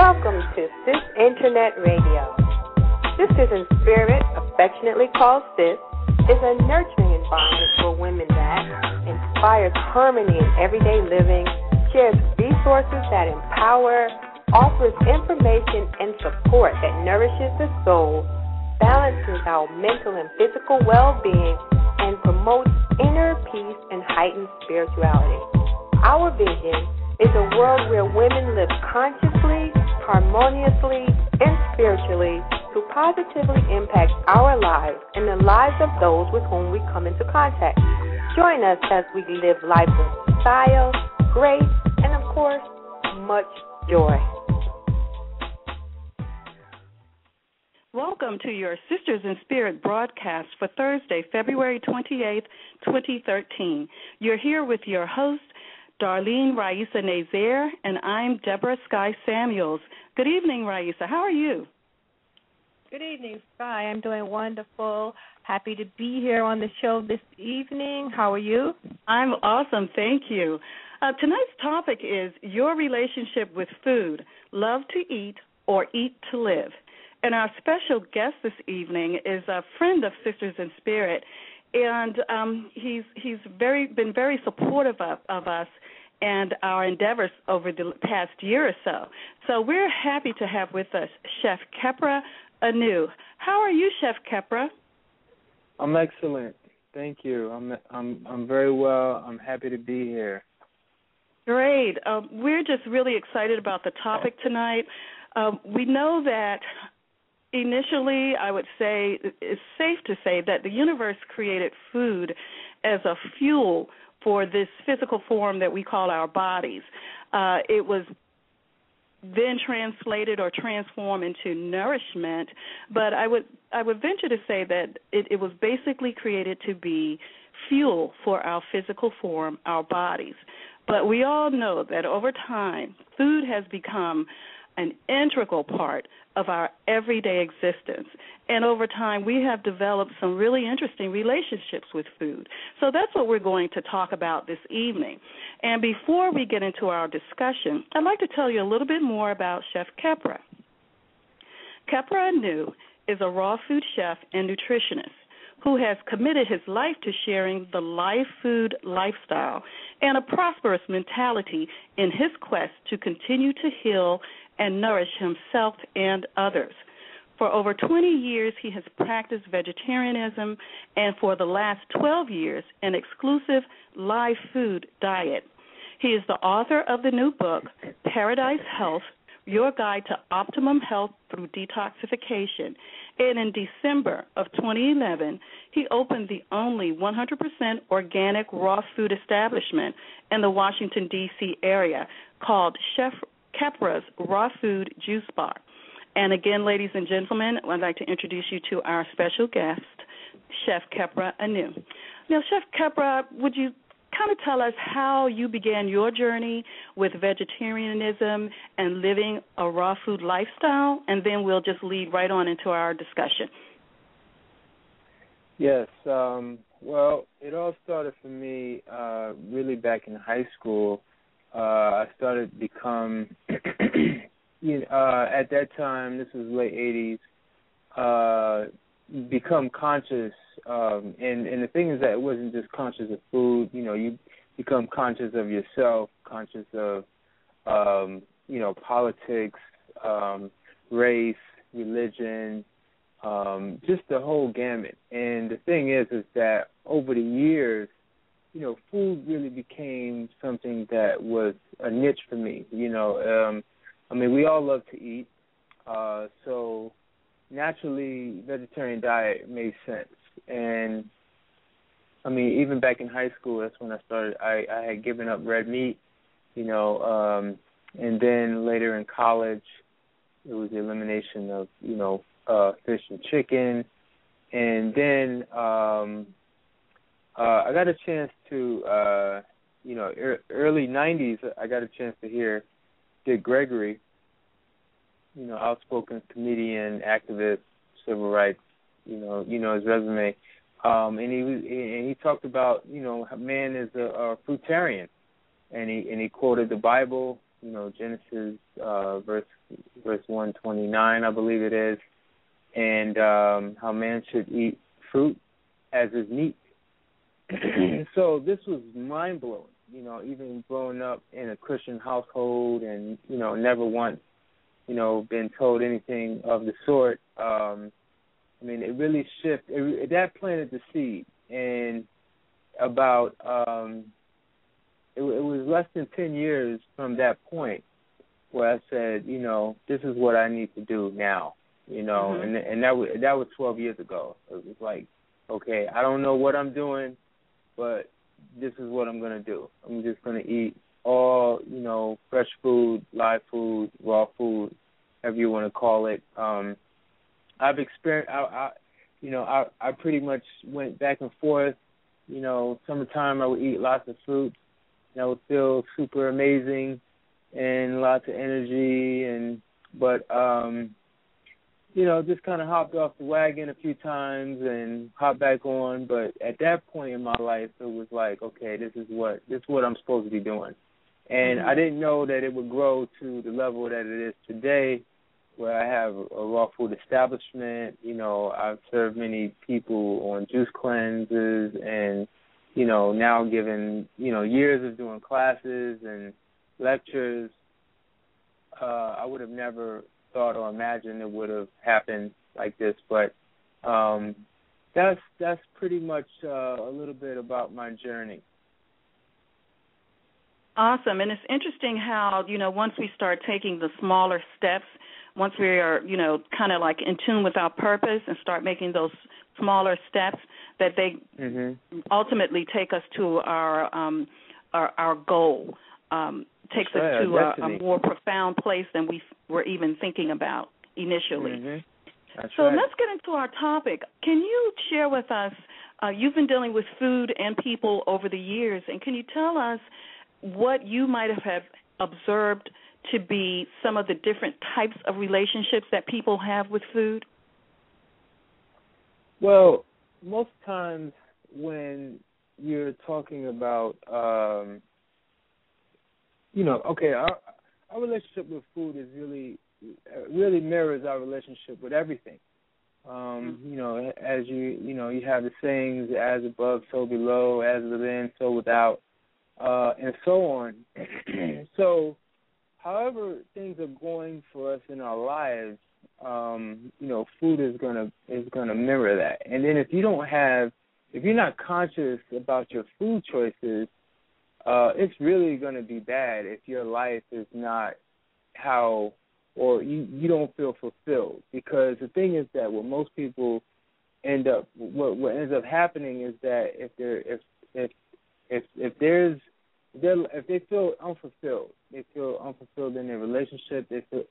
Welcome to Sis Internet Radio. Sisters in Spirit, affectionately called Sis, is a nurturing environment for women that inspires harmony in everyday living, shares resources that empower, offers information and support that nourishes the soul, balances our mental and physical well-being, and promotes inner peace and heightened spirituality. Our vision is a world where women live consciously, harmoniously, and spiritually to positively impact our lives and the lives of those with whom we come into contact. Join us as we live life with style, grace, and of course, much joy. Welcome to your Sisters in Spirit broadcast for Thursday, February 28th, 2013. You're here with your host, Darlene Raisa Nazaire, and I'm Deborah Sky Samuels. Good evening, Raisa. How are you? Good evening, Sky. I'm doing wonderful. Happy to be here on the show this evening. How are you? I'm awesome. Thank you. Tonight's topic is your relationship with food, love to eat or eat to live. And our special guest this evening is a friend of Sisters in Spirit, and he's been very supportive of us and our endeavors over the past year or so. So we're happy to have with us Chef Khepra Anu. How are you, Chef Khepra? I'm excellent. Thank you. I'm very well. I'm happy to be here. Great. We're just really excited about the topic tonight. We know that initially, I would say it's safe to say that the universe created food as a fuel for this physical form that we call our bodies. It was then translated or transformed into nourishment, but I would venture to say that it was basically created to be fuel for our physical form, our bodies. But we all know that over time, food has become an integral part of our everyday existence. And over time, we have developed some really interesting relationships with food. So that's what we're going to talk about this evening. And before we get into our discussion, I'd like to tell you a little bit more about Chef Khepra. Khepra Anu is a raw food chef and nutritionist who has committed his life to sharing the live food lifestyle and a prosperous mentality in his quest to continue to heal and nourish himself and others. For over 20 years, he has practiced vegetarianism, and for the last 12 years, an exclusive live food diet. He is the author of the new book, Paradise Health, Your Guide to Optimum Health Through Detoxification. And in December of 2011, he opened the only 100% organic raw food establishment in the Washington, D.C. area called Chef Khepra's Raw Food Juice Bar. And again, ladies and gentlemen, I'd like to introduce you to our special guest, Chef Khepra Anu. Now, Chef Khepra, would you kind of tell us how you began your journey with vegetarianism and living a raw food lifestyle, and then we'll just lead right on into our discussion. Yes. Well, it all started for me really back in high school. I started to become, at that time, this was late 80s, become conscious. And the thing is that it wasn't just conscious of food. You become conscious of yourself, conscious of, politics, race, religion, just the whole gamut. And the thing is that over the years, food really became something that was a niche for me. We all love to eat, so naturally, vegetarian diet made sense. And even back in high school, that's when I started. I had given up red meat, and then later in college, it was the elimination of fish and chicken, and then I got a chance to, early 90s, I got a chance to hear Dick Gregory, outspoken comedian, activist, civil rights, his resume. And he talked about, man is a fruitarian. And he quoted the Bible, Genesis verse verse 129, I believe it is, and how man should eat fruit as is meat. So this was mind-blowing, even growing up in a Christian household and, never once, been told anything of the sort. It really shifted. That planted the seed. And about, it was less than 10 years from that point where I said, this is what I need to do now, mm-hmm. and that was 12 years ago. It was like, okay, I don't know what I'm doing, but this is what I'm going to do. I'm just going to eat all, fresh food, live food, raw food, however you want to call it. I've experienced, I pretty much went back and forth. Summertime I would eat lots of fruits, and I would feel super amazing and lots of energy, but just kind of hopped off the wagon a few times and hopped back on. But at that point in my life, it was like, okay, this is what I'm supposed to be doing. And mm-hmm. I didn't know that it would grow to the level that it is today, where I have a raw food establishment. I've served many people on juice cleanses and, now given, years of doing classes and lectures. I would have never thought or imagined it would have happened like this, but that's pretty much a little bit about my journey. Awesome. And it's interesting how, once we start taking the smaller steps, once we are, kind of like in tune with our purpose and start making those smaller steps, that they mm-hmm. ultimately take us to our goal, takes us to a more profound place than we were even thinking about initially. Mm-hmm. So let's get into our topic. Can you share with us, you've been dealing with food and people over the years, and can you tell us what you might have observed to be some of the different types of relationships that people have with food? Well, most times when you're talking about, our relationship with food is really mirrors our relationship with everything. As you have the sayings, as above, so below, as within, so without, and so on. So, however things are going for us in our lives, food is gonna mirror that. And then if you're not conscious about your food choices, it's really going to be bad if your life is not or you don't feel fulfilled. Because the thing is that what most people what ends up happening is that if they feel unfulfilled, in their relationship, they feel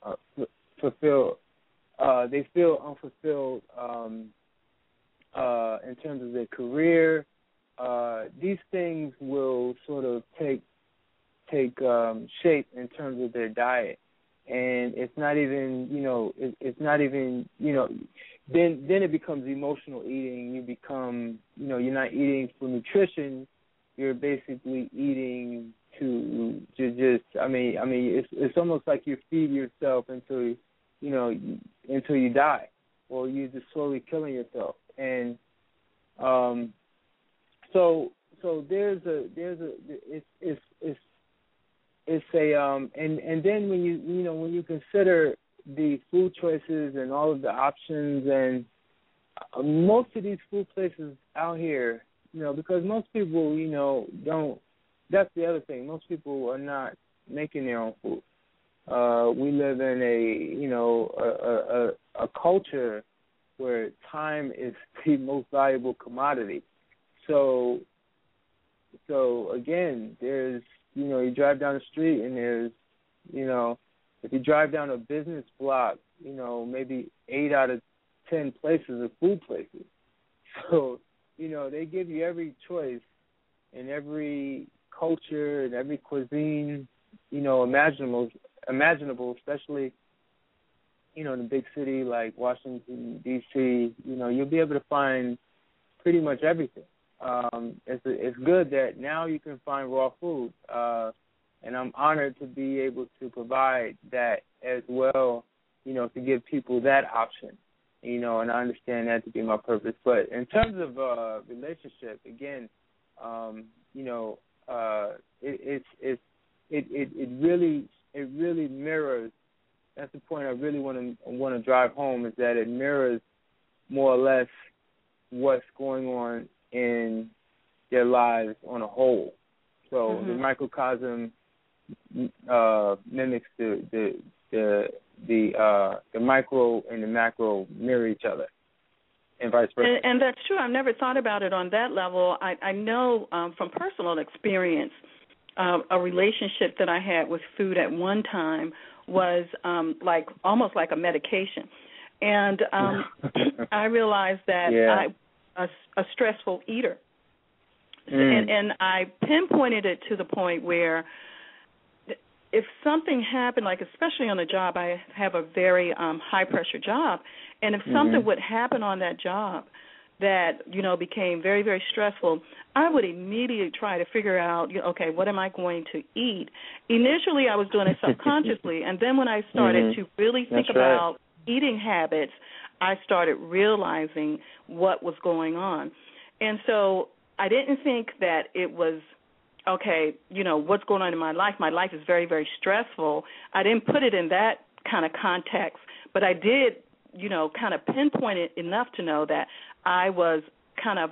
unfulfilled in terms of their career. These things will sort of take shape in terms of their diet, and it's not even then it becomes emotional eating. You become you're not eating for nutrition. You're basically eating to just it's almost like you feed yourself until you die, or you're just slowly killing yourself. And so there's a and then when you consider the food choices and all of the options, and most of these food places out here, because most people don't. That's the other thing. Most people are not making their own food. We live in a culture where time is the most valuable commodity. So again, there's you drive down the street and there's if you drive down a business block, maybe 8 out of 10 places are food places. So they give you every choice in every culture and every cuisine imaginable, especially in a big city like Washington, D.C., you'll be able to find pretty much everything. It's good that now you can find raw food, and I'm honored to be able to provide that as well to give people that option, and I understand that to be my purpose. But in terms of relationship, again, it really mirrors. That's the point I really want to drive home, is that it mirrors more or less what's going on in their lives on a whole. So the microcosm mimics the micro and the macro mirror each other, and vice versa. And that's true. I've never thought about it on that level. I know from personal experience, a relationship that I had with food at one time was almost like a medication. And I realized that I'm a stressful eater. And I pinpointed it to the point where if something happened, like especially on the job, I have a very high-pressure job, and if something would happen on that job that, became very, very stressful, I would immediately try to figure out, okay, what am I going to eat? Initially, I was doing it subconsciously, and then when I started to really think about eating habits, I started realizing what was going on. And so I didn't think that it was, okay, what's going on in my life. My life is very, very stressful. I didn't put it in that kind of context, but I did, kind of pinpoint it enough to know that I was kind of,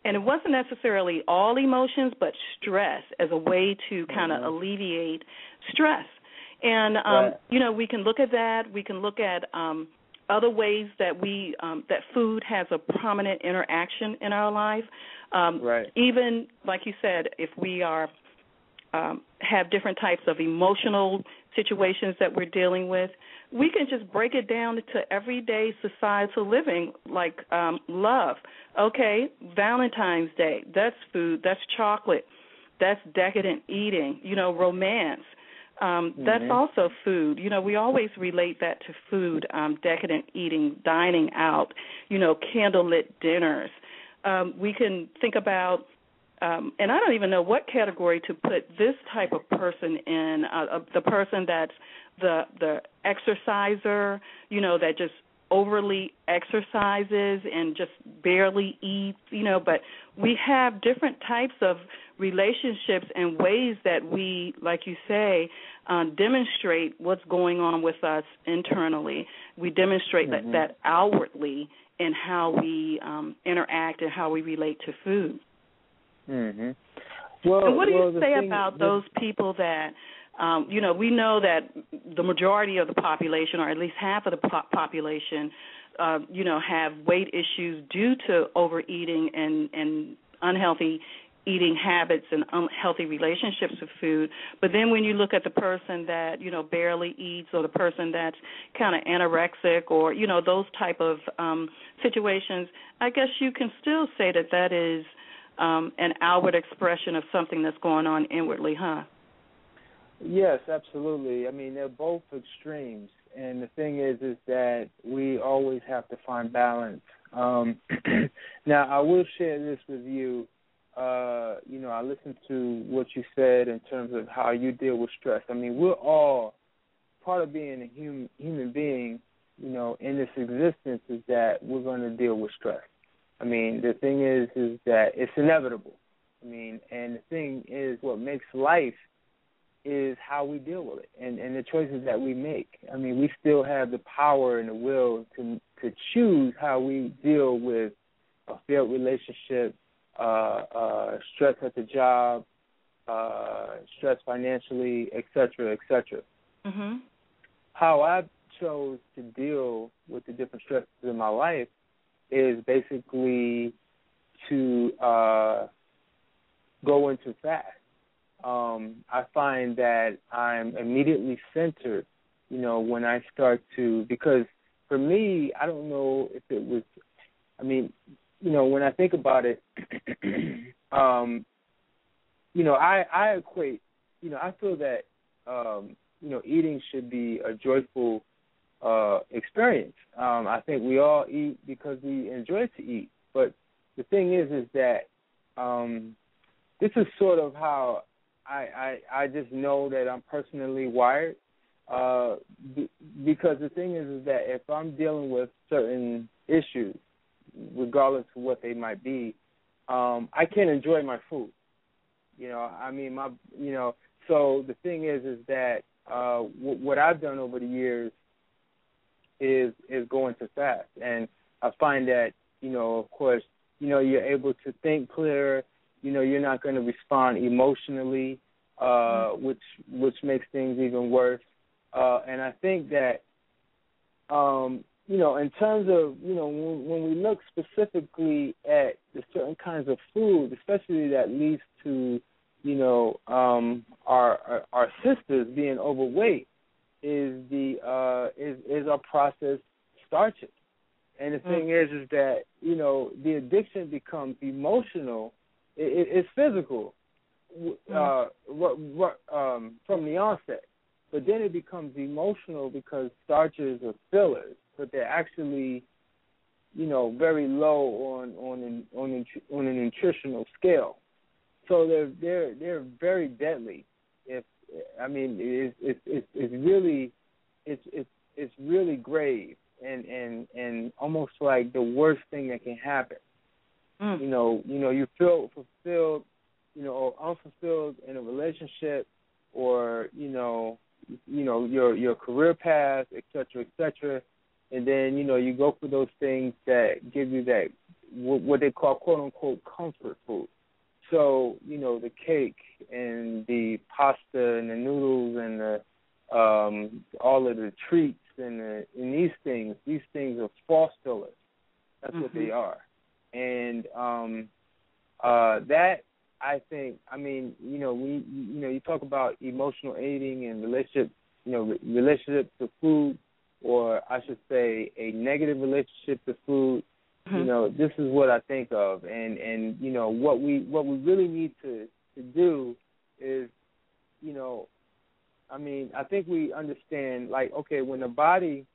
and it wasn't necessarily all emotions, but stress as a way to kind of alleviate stress. And, we can look at that. We can look at other ways that that food has a prominent interaction in our life. Even, like you said, if we are have different types of emotional situations that we're dealing with, we can just break it down to everyday societal living, like love. Okay, Valentine's Day, that's food, that's chocolate, that's decadent eating, romance. That's also food. We always relate that to food, decadent eating, dining out, candlelit dinners. We can think about, and I don't even know what category to put this type of person in, the person that's the exerciser, that just overly exercises and just barely eats, but we have different types of relationships and ways that we, like you say, demonstrate what's going on with us internally. We demonstrate that outwardly in how we interact and how we relate to food. Well, and what do you say about those people that, we know that the majority of the population, or at least half of the population, have weight issues due to overeating and unhealthy eating habits and unhealthy relationships with food. But then when you look at the person that, barely eats, or the person that's kind of anorexic, or, those type of situations, I guess you can still say that is an outward expression of something that's going on inwardly, huh? Yes, absolutely. I mean, they're both extremes. And the thing is that we always have to find balance. Now, I will share this with you. I listened to what you said in terms of how you deal with stress. I mean, we're all part of being a human being, in this existence, is that we're going to deal with stress. I mean, the thing is that it's inevitable. I mean, and the thing is, what makes life is how we deal with it and the choices that we make. I mean, we still have the power and the will to choose how we deal with a failed relationship, stress at the job, stress financially, et cetera, et cetera. How I chose to deal with the different stresses in my life is basically to go into fast. I find that I'm immediately centered, when I start to, because for me, I don't know if it was, when I think about it, I equate, I feel that, eating should be a joyful experience. I think we all eat because we enjoy to eat. But the thing is that this is sort of how I just know that I'm personally wired. because the thing is that if I'm dealing with certain issues, regardless of what they might be, I can't enjoy my food. So the thing is that what I've done over the years is go into fast, and I find that, of course, you're able to think clearer. You're not going to respond emotionally, which makes things even worse. And I think that, in terms of, when we look specifically at the certain kinds of food, especially that leads to, our sisters being overweight, is our processed starches. And the thing is that, the addiction becomes emotional. It's physical from the onset. But then it becomes emotional because starches are fillers, but they're actually, very low on a nutritional scale. So they're very deadly. It's really grave and almost like the worst thing that can happen. You feel fulfilled, or unfulfilled in a relationship, or your career path, et cetera, and then you go for those things that give you that what they call quote unquote comfort food. So the cake and the pasta and the noodles and the all of the treats and these things are false fillers. That's what they are, and that. I think, you talk about emotional eating and relationship to food, or I should say a negative relationship to food. This is what I think of, and what we really need to do is, I think we understand, like, okay, when the body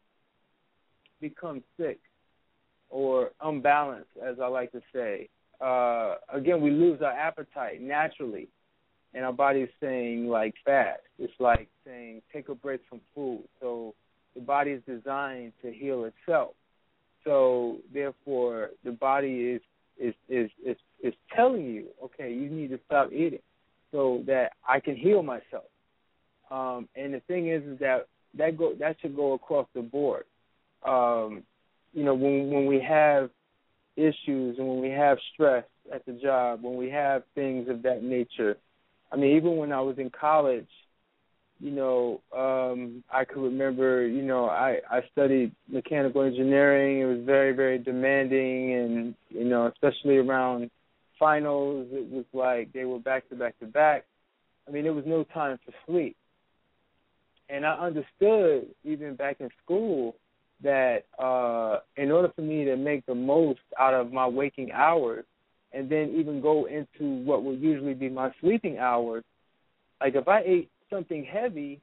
becomes sick or unbalanced, as I like to say, again, we lose our appetite naturally, and our body is saying, like, fast. It's like saying take a break from food. So the body is designed to heal itself. So therefore, the body is telling you, okay, you need to stop eating so that I can heal myself. And the thing is that should go across the board. When we have issues and when we have stress at the job, when we have things of that nature. Even when I was in college, I could remember, I studied mechanical engineering. It was very, very demanding, and, especially around finals, it was like they were back to back to back. There was no time for sleep. And I understood, even back in school, that in order for me to make the most out of my waking hours and then even go into what would usually be my sleeping hours, like if I ate something heavy,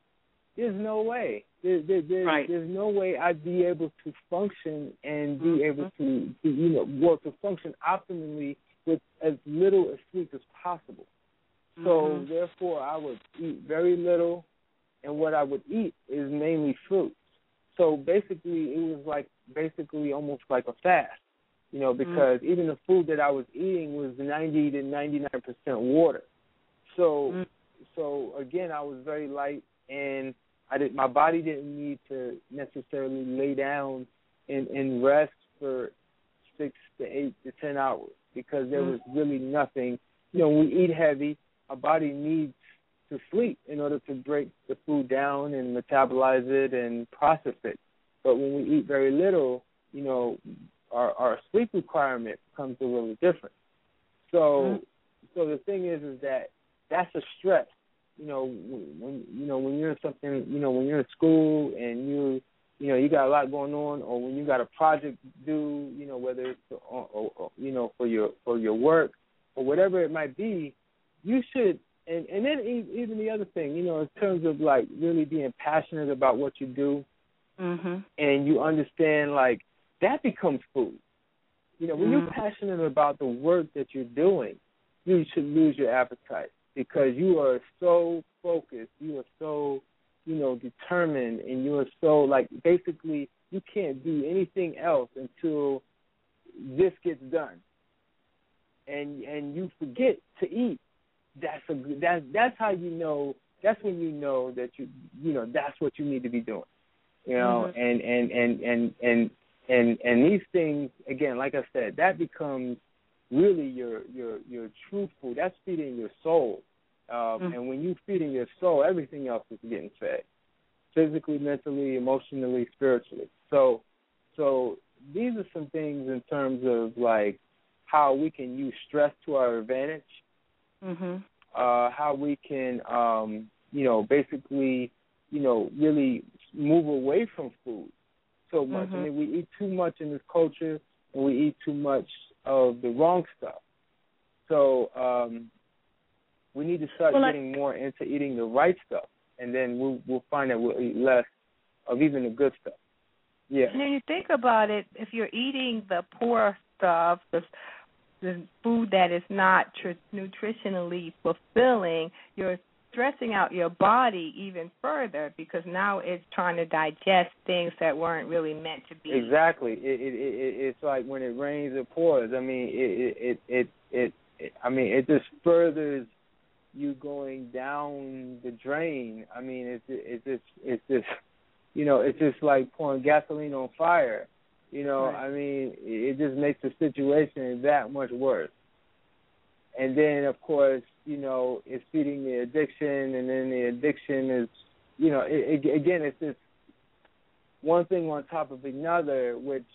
there's no way. There's no way I'd be able to function and be able to function optimally with as little sleep as possible. So therefore I would eat very little, and what I would eat is mainly fruits. So basically, it was almost like a fast, because even the food that I was eating was 90 to 99% water. So again, I was very light, and my body didn't need to necessarily lay down and rest for 6 to 8 to 10 hours, because there was really nothing. When we eat heavy, our body needs to sleep in order to break the food down and metabolize it and process it. But when we eat very little, our sleep requirement becomes a little different. So the thing is that that's a stress. When you're in something, when you're in school and you got a lot going on, or when you got a project due, whether it's for your work or whatever it might be, you should. And then even the other thing, in terms of like really being passionate about what you do, and you understand, like, that becomes food. When you're passionate about the work that you're doing, you should lose your appetite, because you are so focused, you are so determined, and you're so, like, basically you can't do anything else until this gets done. And you forget to eat. That's how you know. That's when you know that that's what you need to be doing. And these things, again, like I said, that becomes really your true food. That's feeding your soul. And when you're feeding your soul, everything else is getting fed, physically, mentally, emotionally, spiritually. So these are some things in terms of, like, how we can use stress to our advantage, how we can, basically, really move away from food so much. I mean, we eat too much in this culture, and we eat too much of the wrong stuff. So we need to start getting more into eating the right stuff, and then we'll find that we'll eat less of even the good stuff. Yeah. And when you think about it, if you're eating the poor stuff, the food that is not nutritionally fulfilling, you're stressing out your body even further, because now it's trying to digest things that weren't really meant to be. Exactly. It's like when it rains, it pours. I mean, it just furthers you going down the drain. I mean, it's just like pouring gasoline on fire. Right. I mean, it just makes the situation that much worse. And then, of course, it's feeding the addiction, and then the addiction is, again, it's just one thing on top of another, which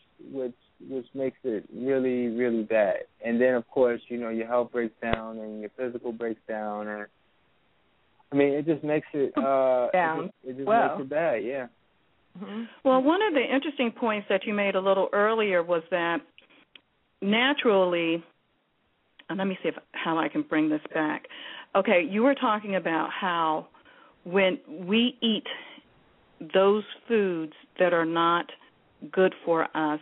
makes it really, really bad. And then, of course, your health breaks down and your physical breaks down, and I mean, it just makes it down. It just makes it bad, yeah. Well, one of the interesting points that you made a little earlier was that naturally, and let me see how I can bring this back. Okay, you were talking about how when we eat those foods that are not good for us,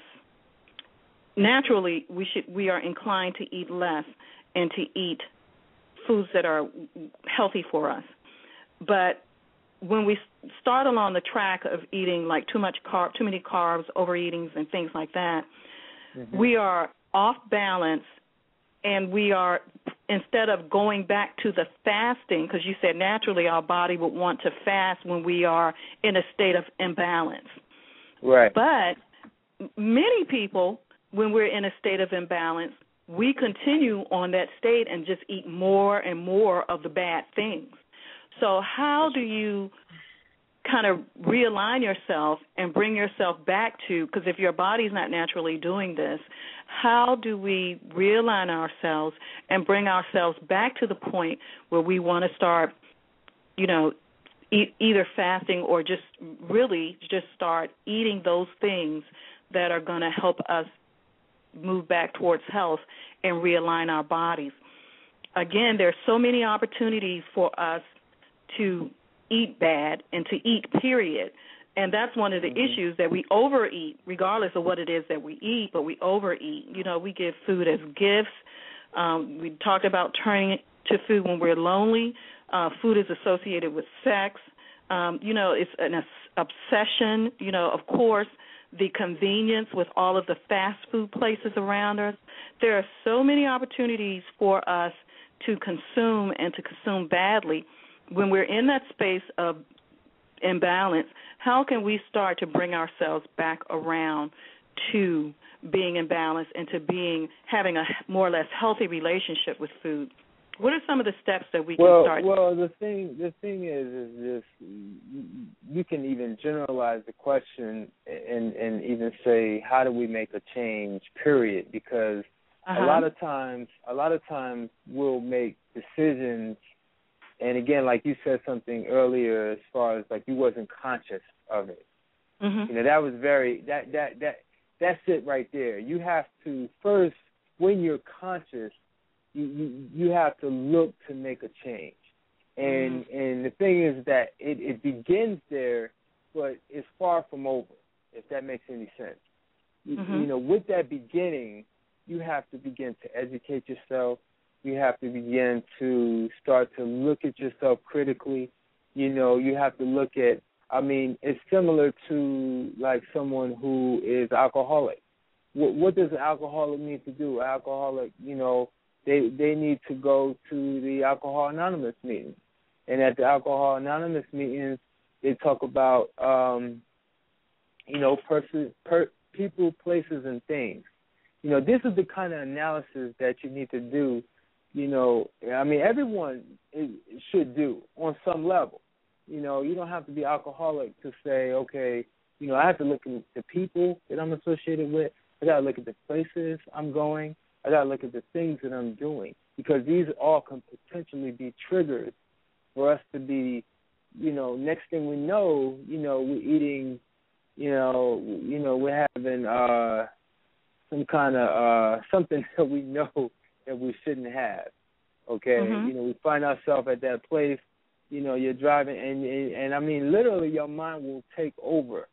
naturally we are inclined to eat less and to eat foods that are healthy for us. But when we start along the track of eating like too many carbs, overeatings, and things like that, we are off balance, and we are, instead of going back to the fasting, because you said naturally our body would want to fast when we are in a state of imbalance. Right. But many people, when we're in a state of imbalance, we continue on that state and just eat more and more of the bad things. So how do you kind of realign yourself and bring yourself back to, because if your body's not naturally doing this, how do we realign ourselves and bring ourselves back to the point where we want to start, either fasting or just really just start eating those things that are going to help us move back towards health and realign our bodies? Again, there's so many opportunities for us to eat bad and to eat, period. And that's one of the issues, that we overeat, regardless of what it is that we eat, but we overeat. We give food as gifts. We talked about turning to food when we're lonely. Food is associated with sex. It's an obsession. Of course, the convenience with all of the fast food places around us. There are so many opportunities for us to consume and to consume badly. When we're in that space of imbalance, how can we start to bring ourselves back around to being in balance and to having a more or less healthy relationship with food? What are some of the steps that we can start? Well, the thing is this: you can even generalize the question and even say, how do we make a change? Period. Because a lot of times we'll make decisions. And again, like you said something earlier, as far as like you wasn't conscious of it. That was that's it right there. You have to first, when you're conscious, you have to look to make a change. And the thing is that it begins there, but it's far from over, if that makes any sense. With that beginning, you have to begin to educate yourself. You have to begin to start to look at yourself critically. You have to look at, it's similar to like someone who is alcoholic. What does an alcoholic need to do? An alcoholic, they need to go to the Alcohol Anonymous meeting. And at the Alcohol Anonymous meetings, they talk about, people, places, and things. This is the kind of analysis that you need to do. Everyone should do on some level. You don't have to be alcoholic to say, okay, I have to look at the people that I'm associated with. I got to look at the places I'm going. I got to look at the things that I'm doing, because these all can potentially be triggers for us to be, next thing we know, we're eating, we're having some kind of something that we know that we shouldn't have. Okay, we find ourselves at that place. You're driving, and literally your mind will take over,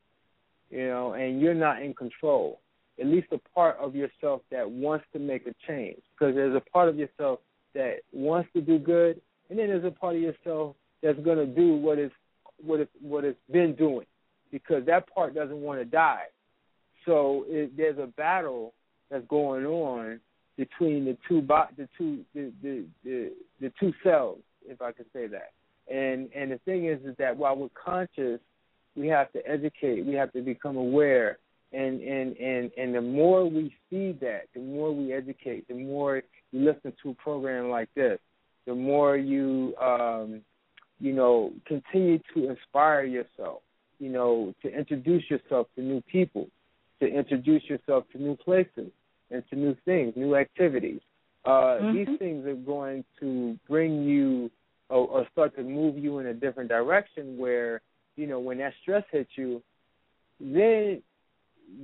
and you're not in control. At least a part of yourself that wants to make a change, because there's a part of yourself that wants to do good, and then there's a part of yourself that's going to do what it's been doing, because that part doesn't want to die. So there's a battle that's going on between the two cells, if I could say that. And the thing is that while we're conscious, we have to educate, we have to become aware, and the more we see that, the more we educate, the more you listen to a program like this, the more you continue to inspire yourself, to introduce yourself to new people, to introduce yourself to new places and to new things, new activities. These things are going to bring you or start to move you in a different direction where, when that stress hits you, then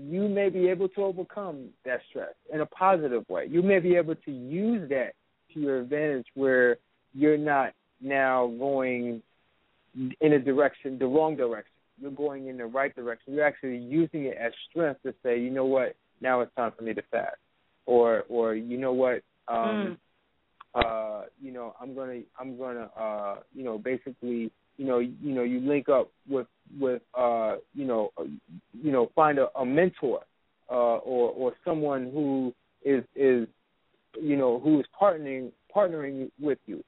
you may be able to overcome that stress in a positive way. You may be able to use that to your advantage where you're not now going in the wrong direction. You're going in the right direction. You're actually using it as strength to say, you know what, now it's time for me to fast. Or you know what, I'm gonna basically, you link up with find a mentor, or someone who is who is partnering with you.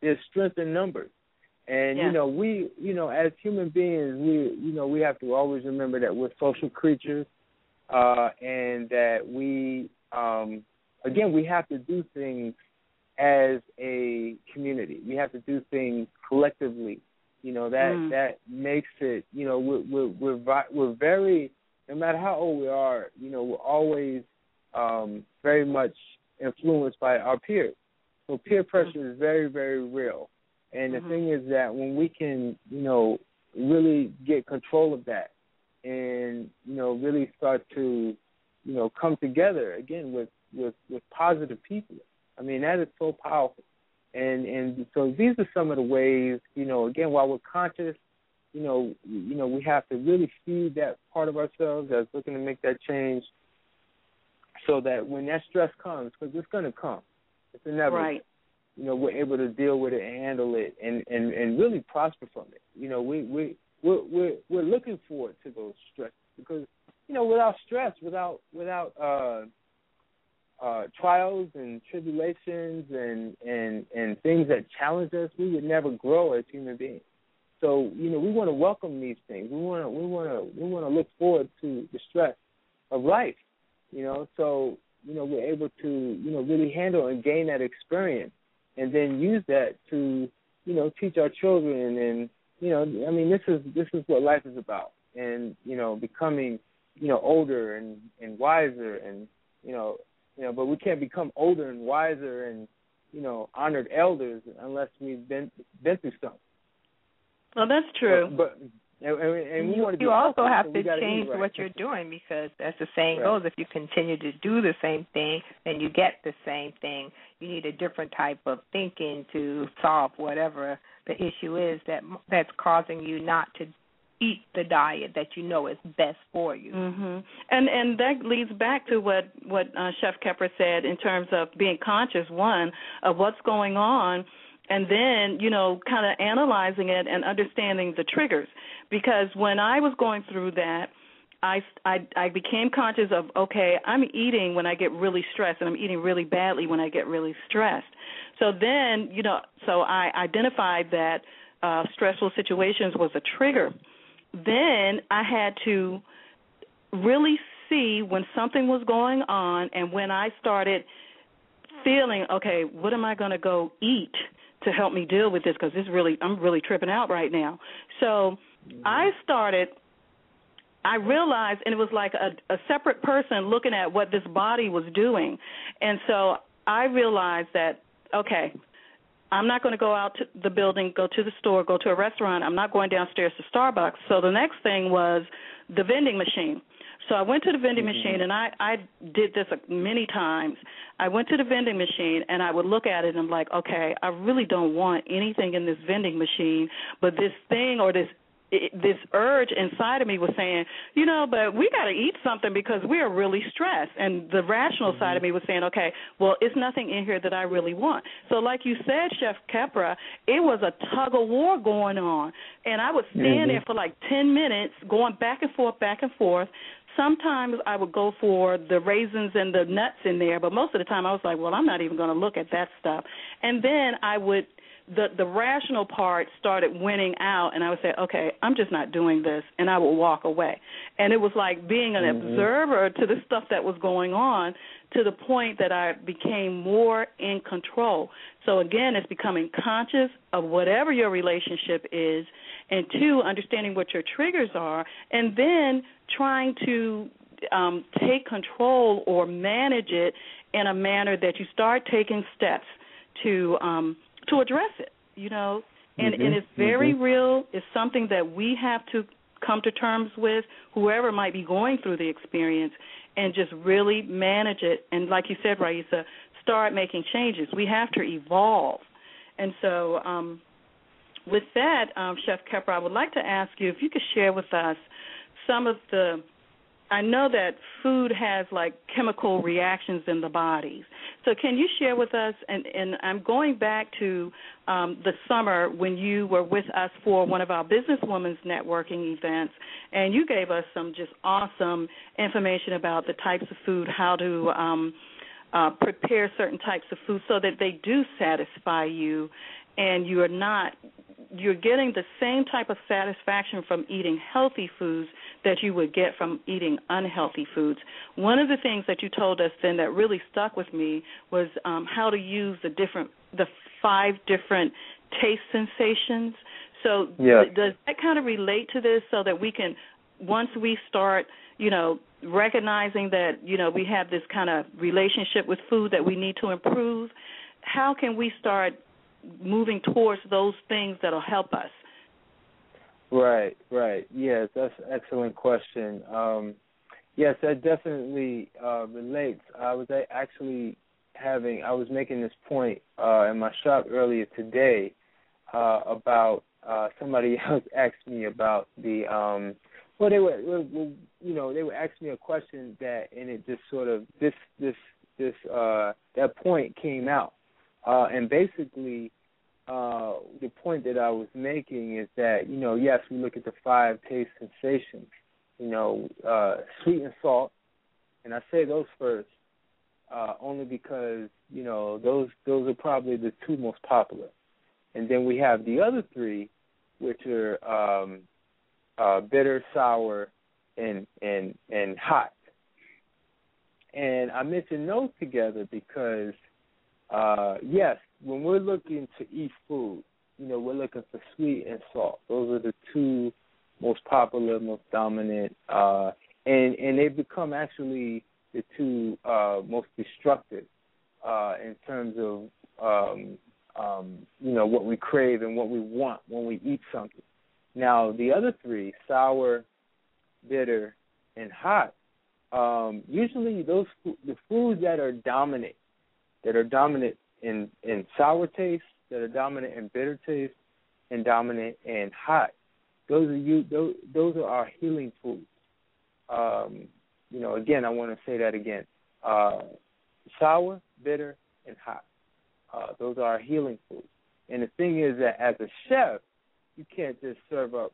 There's strength in numbers. And we as human beings, we have to always remember that we're social creatures, and that we we have to do things as a community. We have to do things collectively. That makes it. We're very, no matter how old we are, we're always very much influenced by our peers. So peer pressure is very, very real. And the thing is that when we can, really get control of that, and really start to, come together again with positive people. That is so powerful. And so these are some of the ways, again, while we're conscious, we have to really feed that part of ourselves that's looking to make that change, so that when that stress comes, because it's going to come, it's inevitable. Right. We're able to deal with it and handle it, and really prosper from it. We're looking forward to those stresses, because without stress, without trials and tribulations and things that challenge us, we would never grow as human beings. So we want to welcome these things. We want to look forward to the stress of life. So we're able to really handle and gain that experience, and then use that to teach our children. And this is what life is about. And becoming older and wiser, and but we can't become older and wiser and honored elders unless we've been through something. Well, that's true. But and we want to. You also have to right. change what you're doing, because as the saying goes, if you continue to do the same thing, then you get the same thing. You need a different type of thinking to solve whatever the issue is that's causing you not to eat the diet that is best for you. And that leads back to what Chef Khepra said in terms of being conscious, one, of what's going on and then, kind of analyzing it and understanding the triggers. Because when I was going through that, I became conscious of, okay, I'm eating when I get really stressed, and I'm eating really badly when I get really stressed. So then, so I identified that stressful situations was a trigger. Then I had to really see when something was going on, and when I started feeling, okay, what am I going to go eat to help me deal with this, because I'm really tripping out right now. So I realized, and it was like a separate person looking at what this body was doing. And so I realized that, okay, I'm not going to go out to the building, go to the store, go to a restaurant. I'm not going downstairs to Starbucks. So the next thing was the vending machine. So I went to the vending machine, and I did this many times. I went to the vending machine, and I would look at it, and I'm like, okay, I really don't want anything in this vending machine, but this thing or this urge inside of me was saying, but we got to eat something because we are really stressed. And the rational side of me was saying, okay, well, it's nothing in here that I really want. So like you said, Chef Khepra, it was a tug of war going on. And I would stand there for like 10 minutes going back and forth. Sometimes I would go for the raisins and the nuts in there, but most of the time I was like, well, I'm not even going to look at that stuff. And then I would the rational part started winning out, and I would say, okay, I'm just not doing this, and I would walk away. And it was like being an observer to the stuff that was going on, to the point that I became more in control. So, again, it's becoming conscious of whatever your relationship is, and, 2, understanding what your triggers are, and then trying to take control or manage it in a manner that you start taking steps to address it, and it's very real. It's something that we have to come to terms with, whoever might be going through the experience, and just really manage it. And like you said, Raisa, start making changes. We have to evolve. And so with that, Chef Khepra, I would like to ask you if you could share with us some of I know that food has like chemical reactions in the body. So can you share with us, and I'm going back to the summer when you were with us for one of our Businesswomen's Networking events, and you gave us some just awesome information about the types of food, how to prepare certain types of food so that they do satisfy you, and you're getting the same type of satisfaction from eating healthy foods that you would get from eating unhealthy foods. One of the things that you told us then that really stuck with me was how to use the 5 different taste sensations. So does that kind of relate to this, so that we can, once we start, recognizing that, we have this kind of relationship with food that we need to improve, how can we start moving towards those things that will help us? Right. Yes, that's an excellent question. Yes, that definitely relates. I was making this point in my shop earlier today about somebody else asked me about the they were asking me a question and it just sort of that point came out. And basically, the point that I was making is that, yes, we look at the 5 taste sensations, sweet and salt, and I say those first only because, those are probably the 2 most popular. And then we have the other 3, which are bitter, sour, and hot. And I mentioned those together because yes, when we're looking to eat food, we're looking for sweet and salt. Those are the 2 most popular, most dominant, and they've become actually the 2 most destructive in terms of, what we crave and what we want when we eat something. Now, the other 3, sour, bitter, and hot, usually the foods that are dominant in sour taste, that are dominant in bitter taste, and dominant in hot. Those are our healing foods. Again, I want to say that again. Sour, bitter, and hot. Those are our healing foods. And the thing is that as a chef, you can't just serve up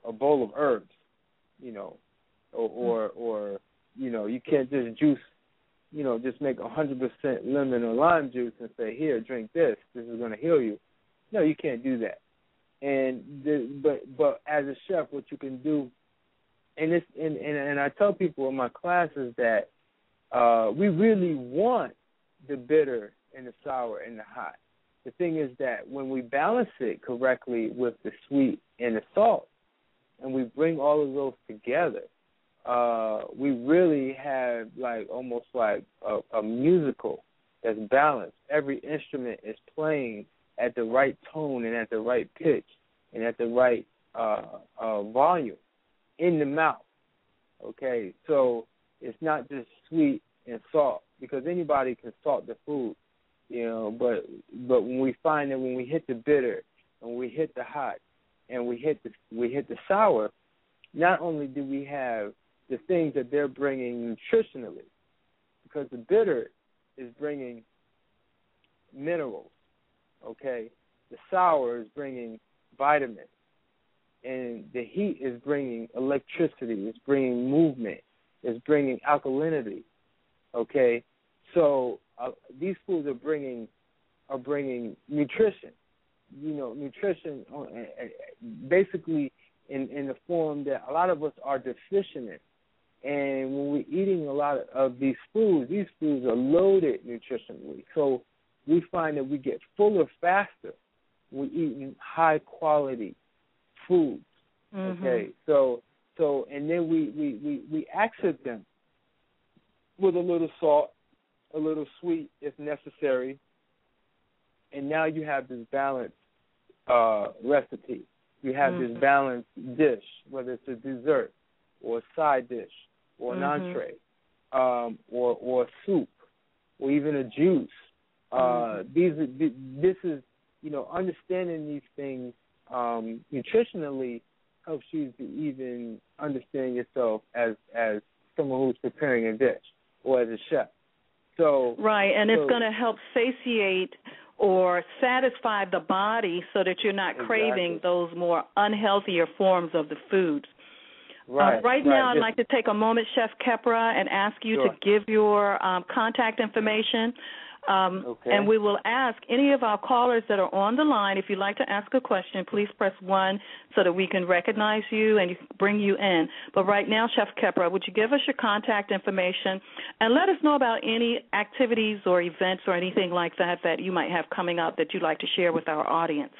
a bowl of herbs, or you can't just juice, just make 100% lemon or lime juice and say, here, drink this. This is going to heal you. No, you can't do that. But as a chef, what you can do, and I tell people in my classes that we really want the bitter and the sour and the hot. The thing is that when we balance it correctly with the sweet and the salt, and we bring all of those together, we really have almost like a musical that's balanced. Every instrument is playing at the right tone and at the right pitch and at the right volume in the mouth. Okay, so it's not just sweet and salt, because anybody can salt the food, but when we find that when we hit the bitter and we hit the hot and we hit the sour, not only do we have the things that they're bringing nutritionally, because the bitter is bringing minerals, okay? The sour is bringing vitamins, and the heat is bringing electricity, it's bringing movement, it's bringing alkalinity, okay? So these foods are bringing nutrition, nutrition basically in the form that a lot of us are deficient in. And when we're eating a lot of these foods are loaded nutritionally. So we find that we get fuller faster when we're eating high-quality foods, okay? So and then we accent them with a little salt, a little sweet if necessary, and now you have this balanced recipe. You have this balanced dish, whether it's a dessert or a side dish or an entree or soup or even a juice. This is understanding these things nutritionally helps you to even understand yourself as someone who's preparing a dish or as a chef. So right, and it's going to help satiate or satisfy the body so that you're not craving those more unhealthier forms of the foods. Right now, I'd like to take a moment, Chef Khepra, and ask you to give your contact information. And we will ask any of our callers that are on the line, if you'd like to ask a question, please press 1 so that we can recognize you and bring you in. But right now, Chef Khepra, would you give us your contact information and let us know about any activities or events or anything like that that you might have coming up that you'd like to share with our audience?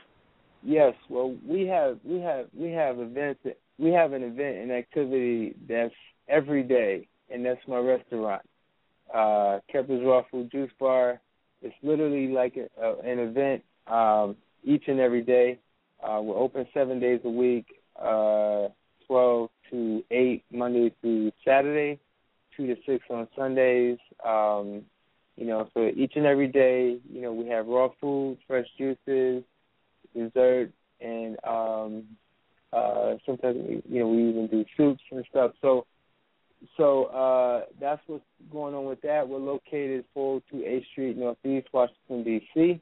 Yes, well, we have events. We have an event and activity that's every day, and that's my restaurant. Kepler's Raw Food Juice Bar. It's literally like an event each and every day. We're open 7 days a week, 12 to 8 Monday through Saturday, 2 to 6 on Sundays. So each and every day, we have raw food, fresh juices, dessert, and sometimes we even do soups and stuff. So that's what's going on with that. We're located 402 8th Street, Northeast, Washington, D.C.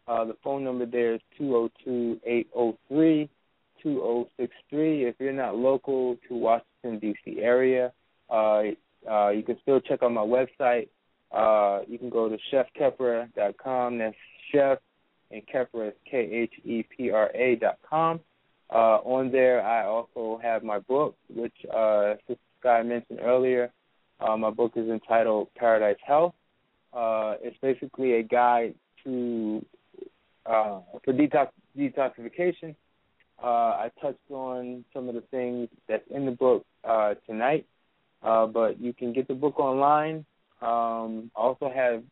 The phone number there is 202-803-2063. If you're not local to Washington, D.C. area, you can still check out my website. You can go to chefkhepra.com. That's chef, and Khepra is Khepra.com. On there, I also have my book, which Sister Sky mentioned earlier. My book is entitled Paradise Health. It's basically a guide for detoxification. I touched on some of the things that's in the book tonight, but you can get the book online. I also have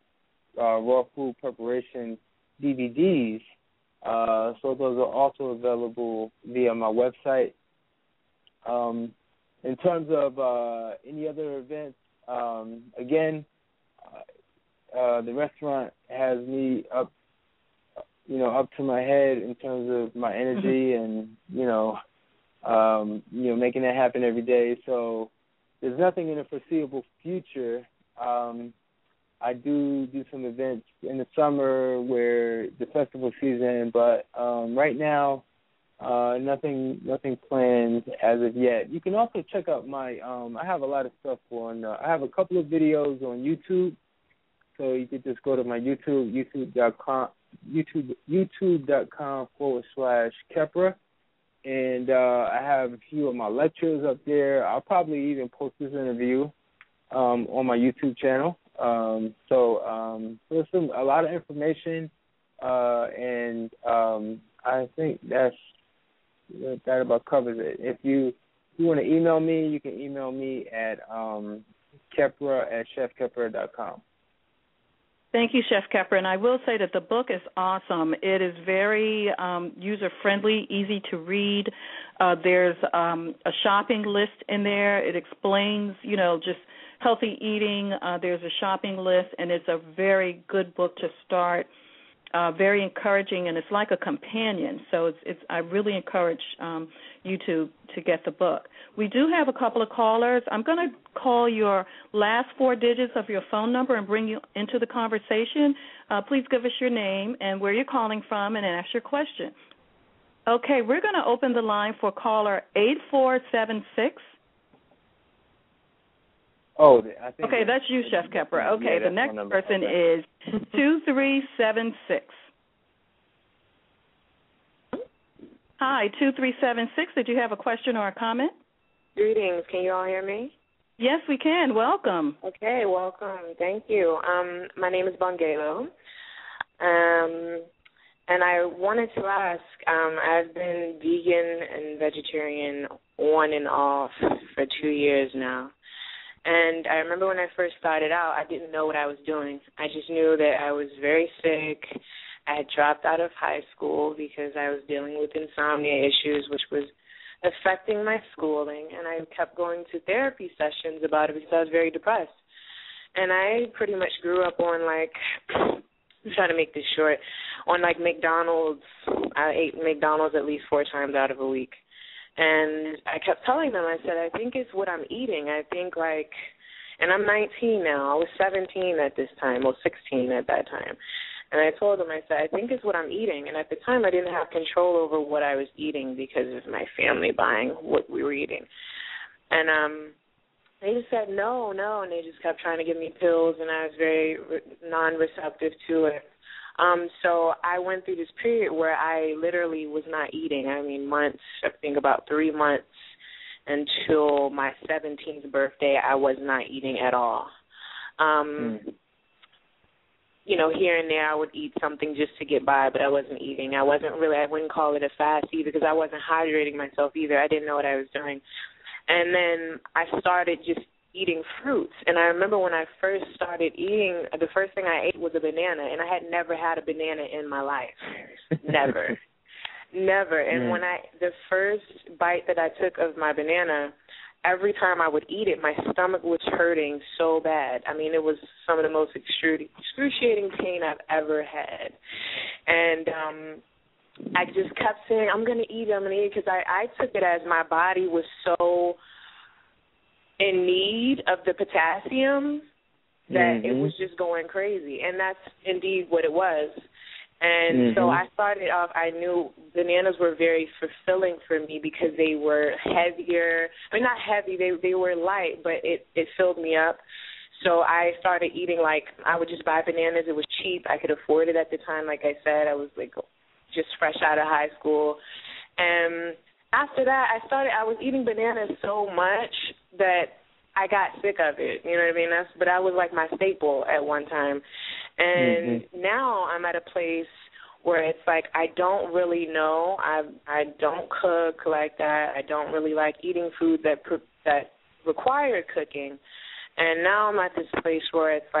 raw food preparation DVDs, so those are also available via my website. In terms of any other events, again, the restaurant has me up to my head in terms of my energy and making that happen every day. So there's nothing in the foreseeable future I do some events in the summer where the festival season, but right now, nothing planned as of yet. You can also check out my I have a lot of stuff on. I have a couple of videos on YouTube, so you could just go to my YouTube, youtube.com/Khepra, and I have a few of my lectures up there. I'll probably even post this interview on my YouTube channel. So there's a lot of information, and I think that about covers it. If you want to email me, you can email me at Khepra@chefkhepra.com. Thank you, Chef Khepra. And I will say that the book is awesome. It is very user-friendly, easy to read. There's a shopping list in there. It explains, just healthy eating. There's a shopping list, and it's a very good book to start. Very encouraging, and it's like a companion. So I really encourage you to get the book. We do have a couple of callers. I'm going to call your last 4 digits of your phone number and bring you into the conversation. Please give us your name and where you're calling from and ask your question. Okay, we're going to open the line for caller 8476. Oh, I think okay, that's you, Chef Khepra. Okay, the next person is 2376. Hi, 2376. Did you have a question or a comment? Greetings. Can you all hear me? Yes, we can. Welcome. Okay, welcome. Thank you. My name is Bongelo. And I wanted to ask, I've been vegan and vegetarian on and off for 2 years now. And I remember when I first started out, I didn't know what I was doing. I just knew that I was very sick. I had dropped out of high school because I was dealing with insomnia issues, which was affecting my schooling. And I kept going to therapy sessions about it because I was very depressed. And I pretty much grew up on, I'm trying to make this short, on, McDonald's. I ate McDonald's at least 4 times out of a week. And I kept telling them, I said, I think it's what I'm eating. I think, and I'm 19 now. I was 17 at this time, or 16 at that time. And I told them, I said, I think it's what I'm eating. And at the time, I didn't have control over what I was eating because of my family buying what we were eating. And they just said, no, and they just kept trying to give me pills, and I was very non-receptive to it. So I went through this period where I literally was not eating. I mean, months, I think about 3 months until my 17th birthday, I was not eating at all. Here and there I would eat something just to get by, but I wasn't eating. I wouldn't call it a fast either because I wasn't hydrating myself either. I didn't know what I was doing. And then I started just eating fruits. And I remember when I first started eating, the first thing I ate was a banana, and I had never had a banana in my life. Never. Never. And when the first bite that I took of my banana, every time I would eat it, my stomach was hurting so bad. I mean, it was some of the most excruciating pain I've ever had. And I just kept saying, I'm going to eat it, because I took it as my body was so in need of the potassium that it was just going crazy. And that's indeed what it was. And so I started off, I knew bananas were very fulfilling for me because they were heavier. I mean, not heavy, they were light, but it filled me up. So I started eating, I would just buy bananas. It was cheap. I could afford it at the time. Like I said, I was, just fresh out of high school. And after that, I was eating bananas so much that I got sick of it. You know what I mean? But I was my staple at one time. And now I'm at a place where it's I don't really know. I don't cook like that. I don't really like eating food that required cooking. And now I'm at this place where it's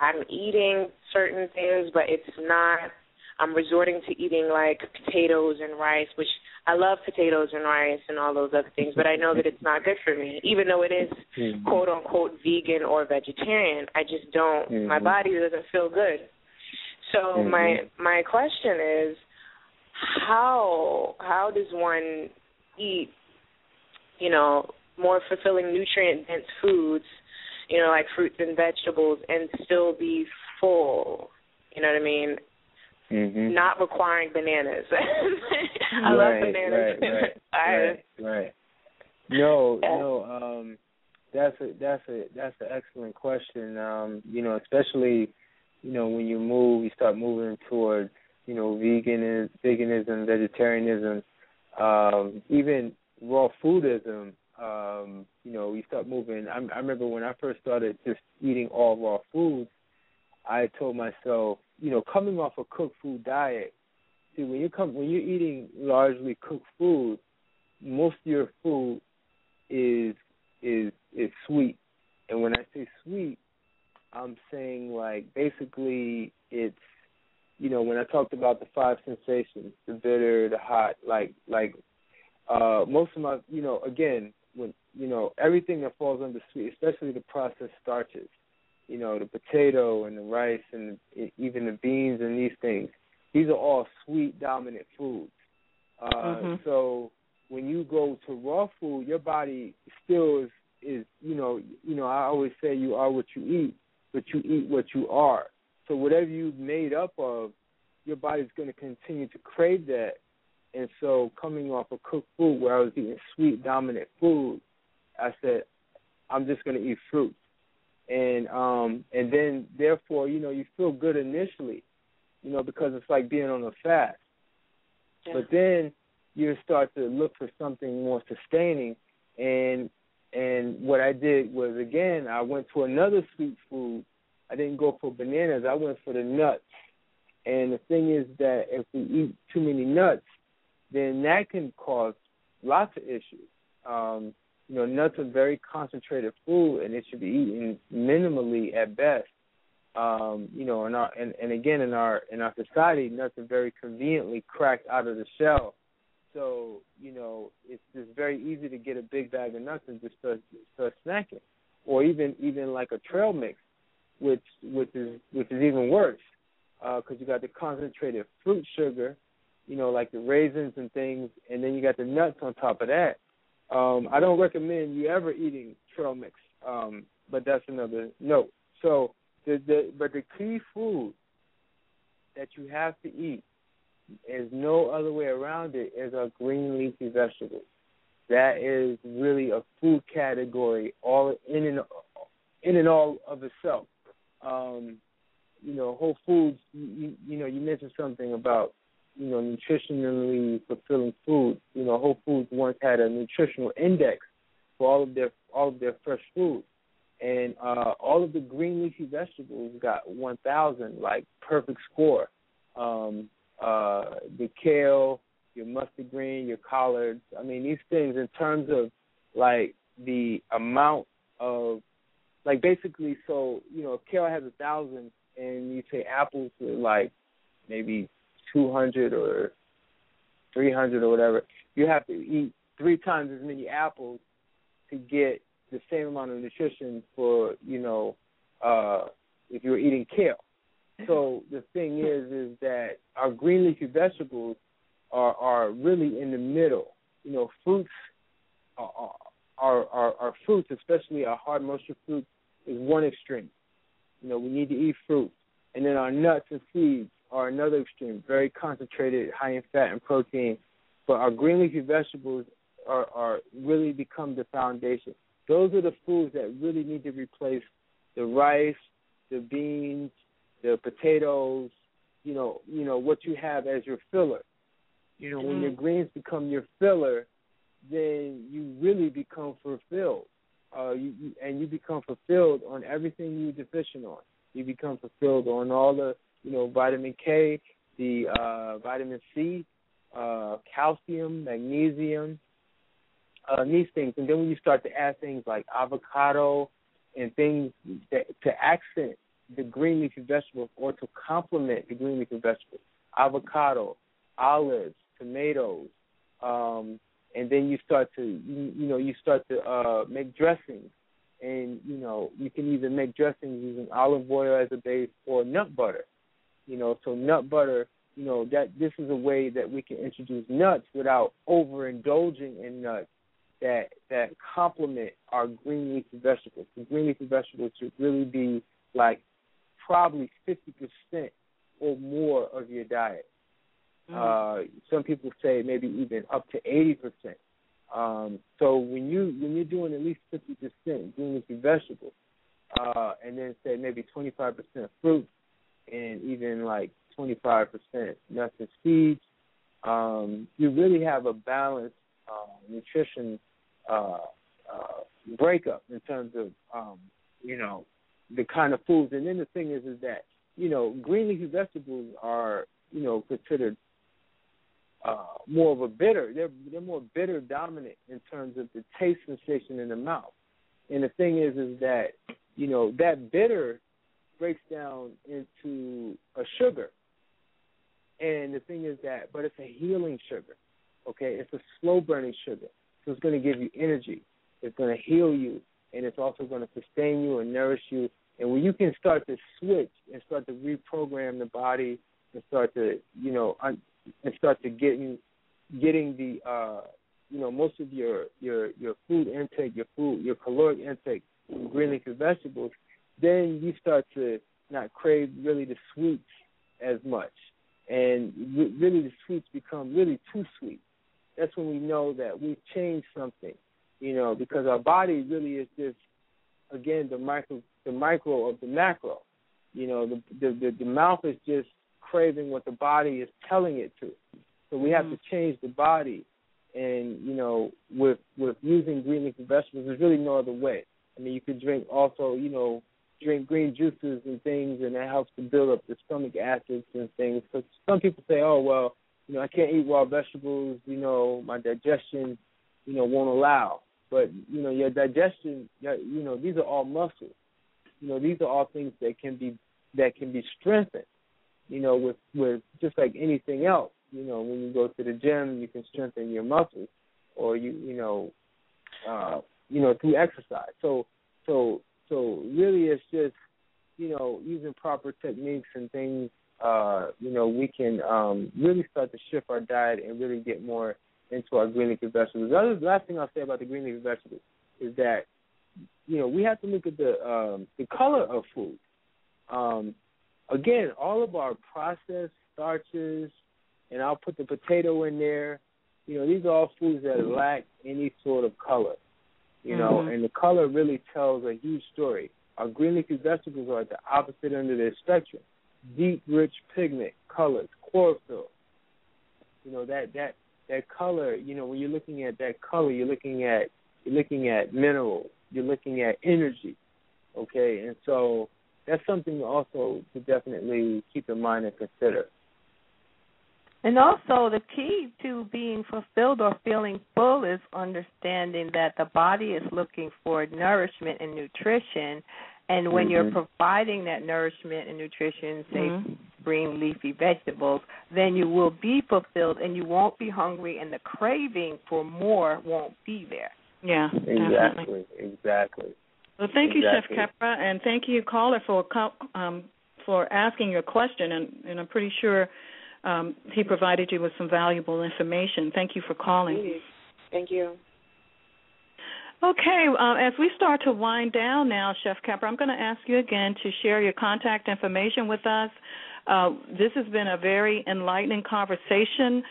I'm eating certain things, but it's not. I'm resorting to eating potatoes and rice, which I love potatoes and rice and all those other things, but I know that it's not good for me. Even though it is quote unquote vegan or vegetarian, I just don't. My body doesn't feel good. So my question is, how does one eat, more fulfilling nutrient dense foods like fruits and vegetables, and still be full. You know what I mean? Mm-hmm. Not requiring bananas. I love bananas. Right. No. That's an excellent question. Especially, when you move, you start moving towards, veganism, vegetarianism, even raw foodism. You start moving. I remember when I first started just eating all raw foods, I told myself, coming off a cooked food diet. See, when you're eating largely cooked food, most of your food is sweet. And when I say sweet, I'm saying basically it's, when I talked about the 5 sensations, the bitter, the hot, most of my, again, when, everything that falls under sweet, especially the processed starches, the potato and the rice and even the beans and these things, these are all sweet dominant foods. So when you go to raw food, your body still is I always say you are what you eat, but you eat what you are. So whatever you've made up of, your body's going to continue to crave that. And so coming off of cooked food where I was eating sweet dominant food, I said, I'm just going to eat fruit. And then therefore, you feel good initially, because it's like being on a fast. Yeah. But then you start to look for something more sustaining. And what I did was, again, I went to another sweet food. I didn't go for bananas. I went for the nuts. And the thing is that if we eat too many nuts, then that can cause lots of issues. Nuts are very concentrated food, and it should be eaten minimally at best. Again, in our society, nuts are very conveniently cracked out of the shell. So, it's just very easy to get a big bag of nuts and just start snacking, or even like a trail mix, which is even worse, because you got the concentrated fruit sugar, like the raisins and things, and then you got the nuts on top of that. I don't recommend you ever eating trail mix, but that's another note. So, but the key food that you have to eat, there's no other way around it, is our green leafy vegetables. That is really a food category all in and all of itself. Whole foods. You mentioned something about nutritionally fulfilling food. Whole Foods once had a nutritional index for all of their fresh food, and all of the green leafy vegetables got 1,000, perfect score. The kale, your mustard green, your collards. I mean, these things in terms of the amount of basically. So if kale has 1,000, and you say apples are maybe 200 or 300 or whatever, you have to eat 3 times as many apples to get the same amount of nutrition for, if you're eating kale. So the thing is that our green leafy vegetables are really in the middle. Fruits are fruits, especially our hard moisture fruits, is one extreme. We need to eat fruit. And then our nuts and seeds are another extreme, very concentrated, high in fat and protein. But our green leafy vegetables are really become the foundation. Those are the foods that really need to replace the rice, the beans, the potatoes, what you have as your filler. When your greens become your filler, then you really become fulfilled. You become fulfilled on everything you're deficient on. You become fulfilled on all the, vitamin K, the vitamin C, calcium, magnesium, these things. And then when you start to add things like avocado and things to accent the green leafy vegetables or to complement the green leafy vegetables, avocado, olives, tomatoes, and then you start to make dressings, and you can either make dressings using olive oil as a base or nut butter. So nut butter, that this is a way that we can introduce nuts without overindulging in nuts, that complement our green leafy vegetables. The green leafy vegetables should really be like probably 50% or more of your diet. Some people say maybe even up to 80%. So when you're doing at least 50% green leafy vegetables, and then say maybe 25% fruit, and even like 25% nuts and seeds, you really have a balanced nutrition breakup in terms of the kind of foods. And then the thing is that green leafy vegetables are considered more of a bitter. They're more bitter dominant in terms of the taste sensation in the mouth. And the thing is that that bitter breaks down into a sugar. And the thing is but it's a healing sugar. Okay, it's a slow burning sugar. So it's going to give you energy. It's going to heal you, and it's also going to sustain you and nourish you. And when you can start to switch and start to reprogram the body and start to getting the most of your food intake, your caloric intake from green leafy vegetables, then you start to not crave really the sweets as much, and really the sweets become really too sweet. That's when we know that we've changed something, because our body really is just, again, the micro of the macro. The mouth is just craving what the body is telling it to. So we have to change the body, and with using green leafy vegetables, there's really no other way. I mean, you could drink green juices and things, and that helps to build up the stomach acids and things. So some people say, oh, well, I can't eat raw vegetables, my digestion, won't allow. But, your digestion, these are all muscles. These are all things that can be strengthened, with just like anything else. When you go to the gym, you can strengthen your muscles, or through exercise. So really it's just, using proper techniques and things, we can really start to shift our diet and really get more into our green leafy vegetables. The last thing I'll say about the green leafy vegetables is that, we have to look at the color of food. Again, all of our processed starches, and I'll put the potato in there, these are all foods that lack any sort of color, and the color really tells a huge story. Our green leafy vegetables are at the opposite end of the spectrum. Deep, rich pigment, colors, chlorophyll. That color, when you're looking at that color, you're looking at minerals, you're looking at energy, okay? And so that's something also to definitely keep in mind and consider. And also the key to being fulfilled or feeling full is understanding that the body is looking for nourishment and nutrition. And when you're providing that nourishment and nutrition, say green leafy vegetables, then you will be fulfilled and you won't be hungry, and the craving for more won't be there. Yeah, exactly. Well, thank you, Chef Khepra, and thank you, caller, for asking your question. And I'm pretty sure he provided you with some valuable information. Thank you for calling. Thank you. Okay, as we start to wind down now, Chef Khepra, I'm going to ask you again to share your contact information with us. This has been a very enlightening conversation,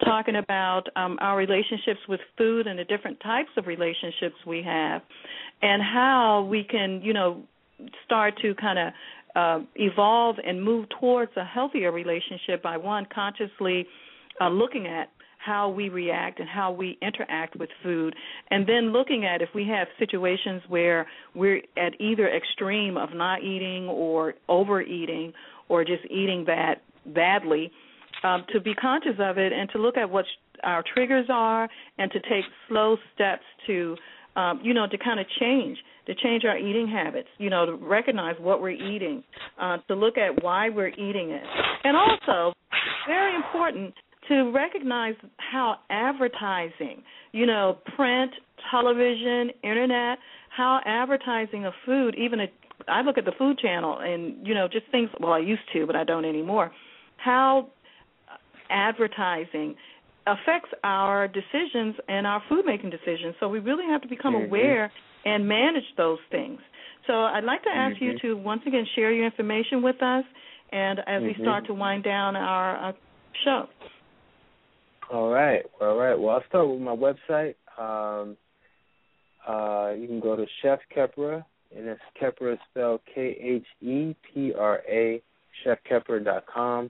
talking about our relationships with food and the different types of relationships we have, and how we can, start to kind of evolve and move towards a healthier relationship by, one, consciously looking at how we react and how we interact with food, and then looking at if we have situations where we're at either extreme of not eating or overeating or just eating badly, to be conscious of it and to look at what our triggers are and to take slow steps to kind of change our eating habits, to recognize what we're eating, to look at why we're eating it. And also, very important, to recognize how advertising, print, television, internet, how advertising of food, I look at the Food Channel and, just things, well, I used to, but I don't anymore, how advertising affects our decisions and our food-making decisions. So we really have to become aware and manage those things. So I'd like to ask you to once again share your information with us, and as we start to wind down our show. All right. Well, I'll start with my website. You can go to Chef Khepra, and that's Khepra spelled Khepra, chefkhepra.com.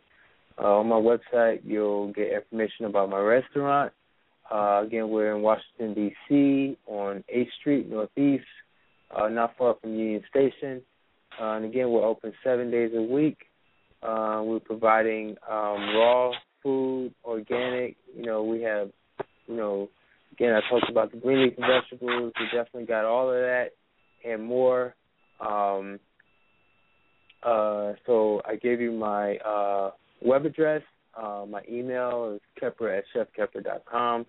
On my website, you'll get information about my restaurant. Again, we're in Washington, D.C., on 8th Street, Northeast, not far from Union Station. And again, we're open 7 days a week. We're providing raw food, organic. We have, again, I talked about the green leafy vegetables. We definitely got all of that and more. So I gave you my web address. My email is Khepra@chefkhepra.com.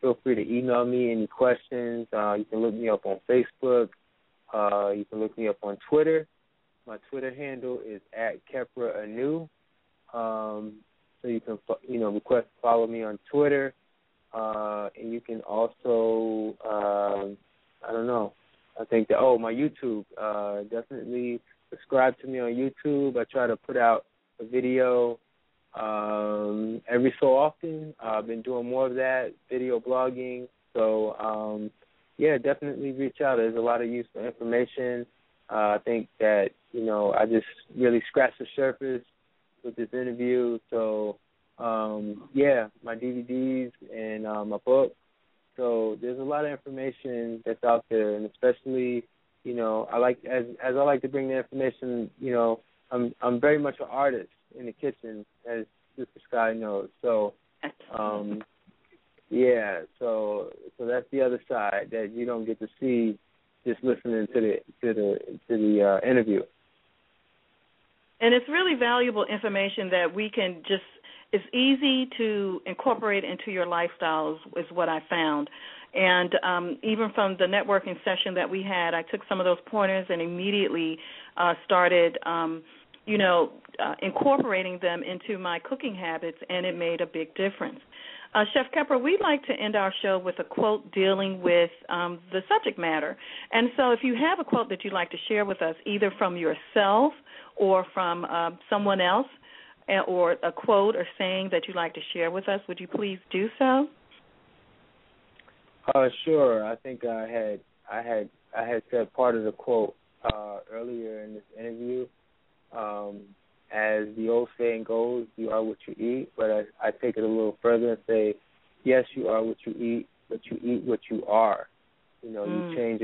Feel free to email me any questions. You can look me up on Facebook. You can look me up on Twitter. My Twitter handle is @KhepraAnew. So you can, request to follow me on Twitter. And you can also, I think that, my YouTube. Definitely subscribe to me on YouTube. I try to put out a video every so often. I've been doing more of that, video blogging. So, definitely reach out. There's a lot of useful information. I think that, I just really scratched the surface with this interview. So, my DVDs and my book. So there's a lot of information that's out there, and especially, I like to bring the information. I'm very much an artist in the kitchen, as Sister Sky knows. So, so that's the other side that you don't get to see just listening to the interview. And it's really valuable information that we can it's easy to incorporate into your lifestyles is what I found. And even from the networking session that we had, I took some of those pointers and immediately started, incorporating them into my cooking habits, and it made a big difference. Chef Khepra, we'd like to end our show with a quote dealing with the subject matter. And so if you have a quote that you'd like to share with us, either from yourself or from someone else, or a quote or saying that you'd like to share with us, would you please do so? Sure. I think I had said part of the quote earlier in this interview. As the old saying goes, you are what you eat. But I take it a little further and say, yes, you are what you eat, but you eat what you are. You change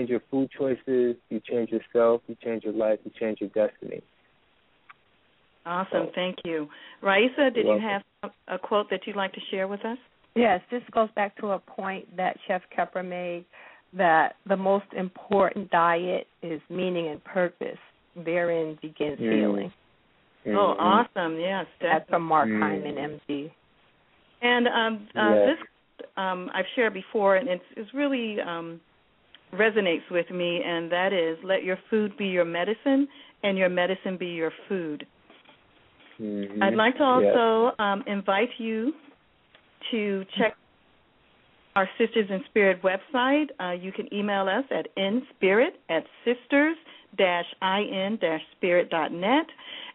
your food choices, you change yourself, you change your life, you change your destiny. Awesome, thank you. Raisa, did you have a quote that you'd like to share with us? Yes, this goes back to a point that Chef Khepra made, that the most important diet is meaning and purpose. Therein begins healing. Oh, awesome, yes. Definitely. That's from Mark Hyman, MD. And this I've shared before, and it's really resonates with me, and that is, let your food be your medicine and your medicine be your food. I'd like to also invite you to check our Sisters in Spirit website. You can email us at inspirit@sisters-in-spirit.net,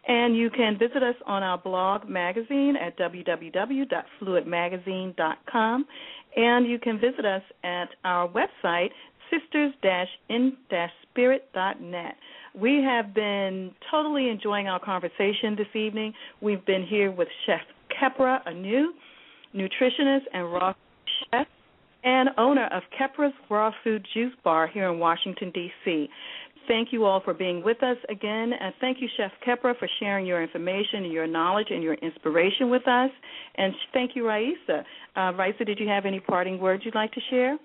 and you can visit us on our blog magazine at www.fluidmagazine.com, and you can visit us at our website, sisters-in-spirit.net. We have been totally enjoying our conversation this evening. We've been here with Chef Khepra Anew, nutritionist and raw chef, and owner of Khepra's Raw Food Juice Bar here in Washington, D.C. Thank you all for being with us again, and thank you, Chef Khepra, for sharing your information and your knowledge and your inspiration with us. And thank you, Raisa. Raisa, did you have any parting words you'd like to share?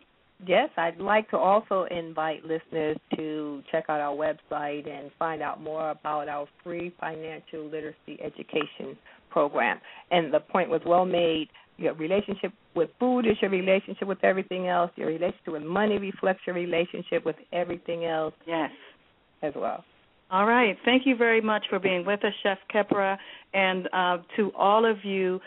Yes, I'd like to also invite listeners to check out our website and find out more about our free financial literacy education program. And the point was well made. Your relationship with food is your relationship with everything else. Your relationship with money reflects your relationship with everything else. Yes. As well. All right. Thank you very much for being with us, Chef Khepra. And to all of you,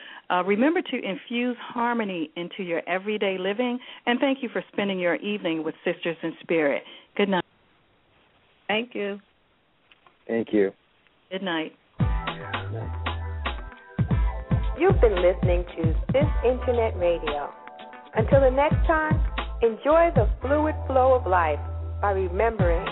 remember to infuse harmony into your everyday living. And thank you for spending your evening with Sisters in Spirit. Good night. Thank you. Thank you. Good night. You've been listening to This Internet Radio. Until the next time, enjoy the fluid flow of life by remembering